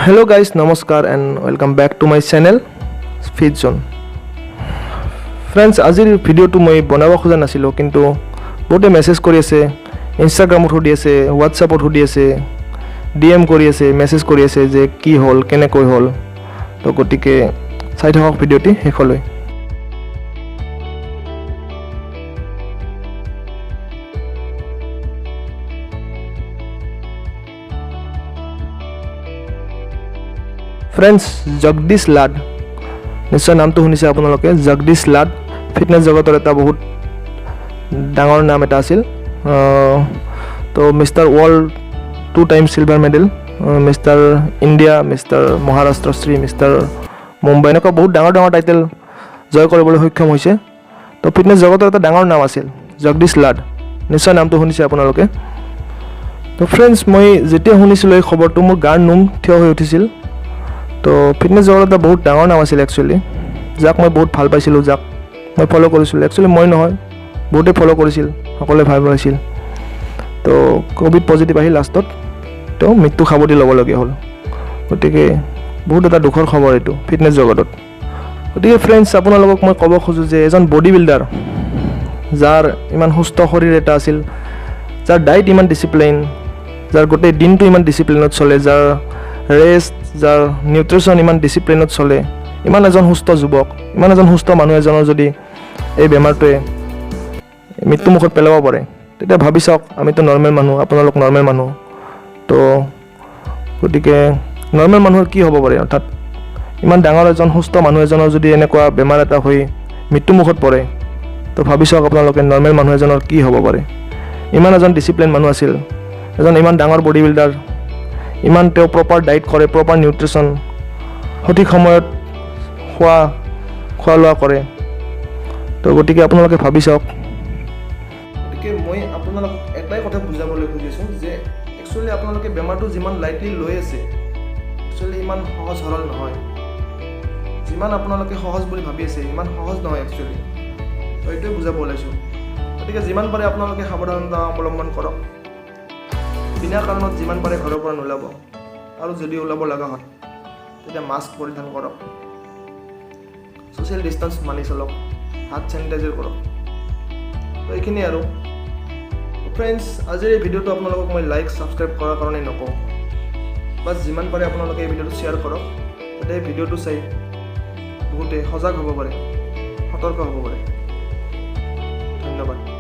Hello guys, namaskar and welcome back to my channel Feed Zone. Friends, আজিৰ ভিডিওটো মই বনাব খোজা নাছিলো কিন্তু বহুতে মেসেজ কৰি আছে, ইনষ্টাগ্ৰামত সুধি আছে, হোৱাটছআপত সুধি আছে, ডিএম কৰি আছে, মেসেজ কৰি আছে যে কি হল কেনেকৈ হল। তো গতিকে চাই থাকক ভিডিওটি শেষলৈ। फ्रेंड्स जगदीश लाड निश्चय नाम तो शुनिছে আপোনালোকে जगदीश लाड फिटनेस जगतर এটা बहुत ডাঙৰ নাম এটা আছিল তো mister world 2 time silver medal mister India mister Maharashtra Shri mister Mumbai নক বহুত ডাঙৰ ডাঙৰ টাইটেল জয় কৰিবলৈ সক্ষম হৈছে তো ফিটনেস জগতৰ এটা ডাঙৰ নাম আছিল जगदीश लाड নিশ্চয় নাম তো শুনিছে আপোনালোকে তো फ्रेंड्स মই যেতিয়া শুনিছিল এই খবৰটো মোৰ গাৰ নোম থিয় হৈ উঠিছিল তো ফিটনেস জগতৰ এটা বহুত ডাঙৰ নাম আছিল একচুয়ালি যাক মই বহুত ভাল পাইছিলো যাক মই ফলো কৰিছিল একচুয়ালি মই নহয় বহুতে ফলো কৰিছিল সকলে ভাল পাইছিল তো কোভিড পজিটিভ আহি লাষ্টত তো মৃত্যু খাবতি ল'ব লগিয়া হ'ল গতিকে বহুত এটা দুখৰ খবৰ এটো ফিটনেস জগতত গতিকে फ्रेंड्स আপোনালোকক মই ক'ব খোজো যে এজন বডি বিল্ডাৰ যাৰ ইমান সুস্থ শৰীৰ এটা আছিল যাৰ ডায়েট ইমান ডিসিপ্লিন যাৰ গোটেই দিনটো ইমান ডিসিপ্লিনত চলে যাৰ ৰেষ্ট যাৰ নিউট্ৰিশন ইমান ডিসিপ্লিনত চলে ইমান এজন সুস্থ যুৱক ইমান এজন সুস্থ মানুহ এজনৰ যদি এই বেমাৰটোৱে মৃত্যুমুখত পেলাব পাৰে তেতিয়া ভাবি চাওক আমিতো নৰ্মেল মানুহ আপোনালোক নৰ্মেল মানুহ তো গতিকে নৰ্মেল মানুহৰ কি হ'ব পাৰে অৰ্থাৎ ইমান ডাঙৰ এজন সুস্থ মানুহ এজনৰ যদি এনেকুৱা বেমাৰ এটা হৈ মৃত্যুমুখত পৰে তো ভাবি চাওক আপোনালোকে নৰ্মেল মানুহ এজনৰ কি হ'ব পাৰে ইমান এজন ডিসিপ্লিন মানুহ আছিল এজন ইমান ডাঙৰ বডি বিল্ডাৰ ইমান তেও প্ৰপাৰ ডায়েট কৰে প্ৰপাৰ নিউট্ৰিশন সঠিক সময়ত খোৱা লোৱা কৰে তো গতিকে আপোনালোকে ভাবি চাওক গতিকে মই আপোনালোক এটাই কথা বুজাবলৈ খুজিছোঁ যে একচুয়ালি আপোনালোকে বেমাৰটো যিমান লাইটলি লৈ আছে একচুয়ালি ইমান সহজ সৰল নহয় যিমান আপোনালোকে সহজ বুলি ভাবি আছে ইমান সহজ নহয় একচুয়ালি তো এইটোৱে বুজাব ওলাইছোঁ গতিকে যিমান পাৰে আপোনালোকে সাৱধানতা অৱলম্বন কৰক বিনা কাৰণত যিমান পাৰে ঘৰৰ পৰা নোলাব আৰু যদি ওলাব লগা হয় তেতিয়া মাস্ক পৰিধান কৰক সোশ্যাল ডিস্টেন্স মানি চলক হাত স্যানিটাইজাৰ কৰক তো এইখিনি আৰু फ्रेंड्स আজিৰ এই ভিডিওটো আপোনালোকক মই লাইক সাবস্ক্ৰাইব কৰাৰ কাৰণে নকওঁ বাস যিমান পাৰে আপোনালোকে এই ভিডিওটো শ্বেয়াৰ কৰক যাতে এই ভিডিওটো চাই বহুতে সজাগ হ'ব পাৰে সতৰ্ক হ'ব পাৰে ধন্যবাদ